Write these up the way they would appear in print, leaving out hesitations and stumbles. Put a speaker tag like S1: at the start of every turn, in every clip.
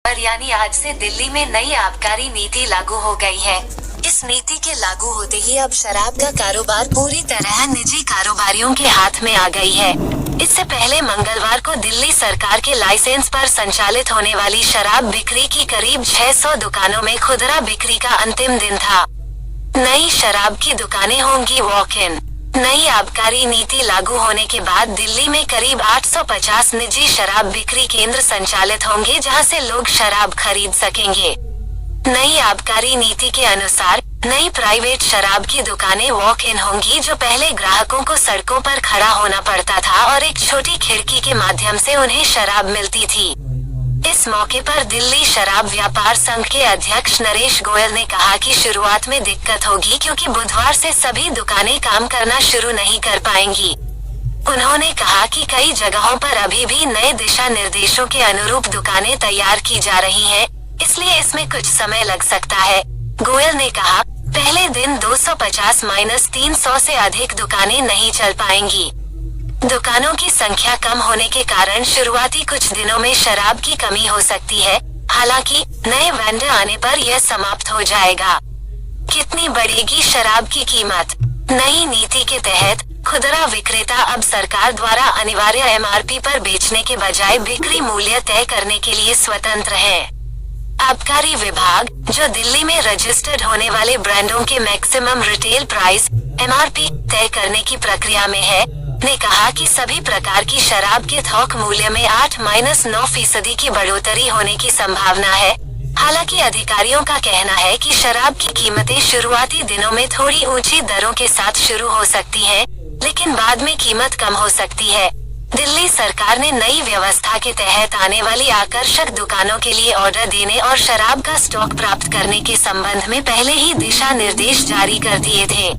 S1: पर यानी आज से दिल्ली में नई आबकारी नीति लागू हो गई है। इस नीति के लागू होते ही अब शराब का कारोबार पूरी तरह निजी कारोबारियों के हाथ में आ गई है। इससे पहले मंगलवार को दिल्ली सरकार के लाइसेंस पर संचालित होने वाली शराब बिक्री की करीब 600 दुकानों में खुदरा बिक्री का अंतिम दिन था। नई शराब की दुकानें होंगी वॉक इन। नई आबकारी नीति लागू होने के बाद दिल्ली में करीब 850 निजी शराब बिक्री केंद्र संचालित होंगे, जहां से लोग शराब खरीद सकेंगे। नई आबकारी नीति के अनुसार नई प्राइवेट शराब की दुकानें वॉक इन होंगी, जो पहले ग्राहकों को सड़कों पर खड़ा होना पड़ता था और एक छोटी खिड़की के माध्यम से उन्हें शराब मिलती थी। इस मौके पर दिल्ली शराब व्यापार संघ के अध्यक्ष नरेश गोयल ने कहा कि शुरुआत में दिक्कत होगी, क्योंकि बुधवार से सभी दुकानें काम करना शुरू नहीं कर पाएंगी। उन्होंने कहा कि कई जगहों पर अभी भी नए दिशा निर्देशों के अनुरूप दुकानें तैयार की जा रही हैं, इसलिए इसमें कुछ समय लग सकता है। गोयल ने कहा, पहले दिन 250-300 से अधिक दुकानें नहीं चल पाएंगी। दुकानों की संख्या कम होने के कारण शुरुआती कुछ दिनों में शराब की कमी हो सकती है, हालांकि नए वेंडर आने पर यह समाप्त हो जाएगा। कितनी बढ़ेगी शराब की कीमत? नई नीति के तहत खुदरा विक्रेता अब सरकार द्वारा अनिवार्य MRP पर बेचने के बजाय बिक्री मूल्य तय करने के लिए स्वतंत्र है। आबकारी विभाग, जो दिल्ली में रजिस्टर्ड होने वाले ब्रांडों के मैक्सिमम रिटेल प्राइस MRP तय करने की प्रक्रिया में है, ने कहा कि सभी प्रकार की शराब के थोक मूल्य में 8-9% की बढ़ोतरी होने की संभावना है। हालांकि अधिकारियों का कहना है कि शराब की कीमतें शुरुआती दिनों में थोड़ी ऊंची दरों के साथ शुरू हो सकती हैं, लेकिन बाद में कीमत कम हो सकती है। दिल्ली सरकार ने नई व्यवस्था के तहत आने वाली आकर्षक दुकानों के लिए ऑर्डर देने और शराब का स्टॉक प्राप्त करने के संबंध में पहले ही दिशा निर्देश जारी कर दिए थे।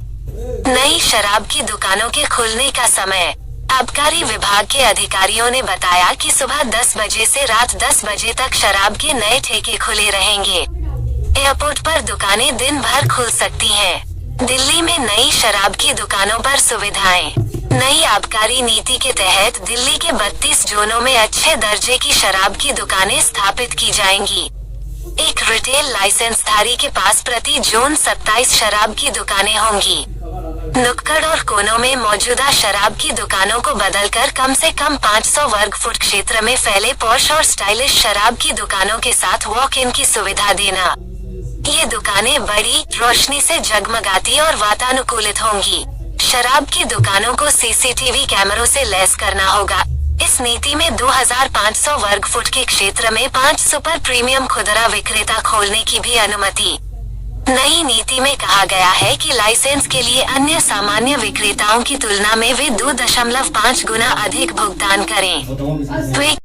S1: नई शराब की दुकानों के खुलने का समय। आबकारी विभाग के अधिकारियों ने बताया कि सुबह 10 बजे से रात 10 बजे तक शराब के नए ठेके खुले रहेंगे। एयरपोर्ट पर दुकानें दिन भर खुल सकती हैं। दिल्ली में नई शराब की दुकानों पर सुविधाएं। नई आबकारी नीति के तहत दिल्ली के 32 जोनों में अच्छे दर्जे की शराब की दुकानें स्थापित की जाएंगी। एक रिटेल लाइसेंस धारी के पास प्रति जोन 27 शराब की दुकानें होंगी। नुक्कड़ और कोनों में मौजूदा शराब की दुकानों को बदलकर कम से कम 500 वर्ग फुट क्षेत्र में फैले पॉश और स्टाइलिश शराब की दुकानों के साथ वॉक इन की सुविधा देना। ये दुकानें बड़ी, रोशनी से जगमगाती और वातानुकूलित होंगी। शराब की दुकानों को CCTV कैमरों से लैस करना होगा। इस नीति में 2500 वर्ग फुट के क्षेत्र में 5 सुपर प्रीमियम खुदरा विक्रेता खोलने की भी अनुमति। नई नीति में कहा गया है कि लाइसेंस के लिए अन्य सामान्य विक्रेताओं की तुलना में वे 2.5 गुना अधिक भुगतान करें। तो एक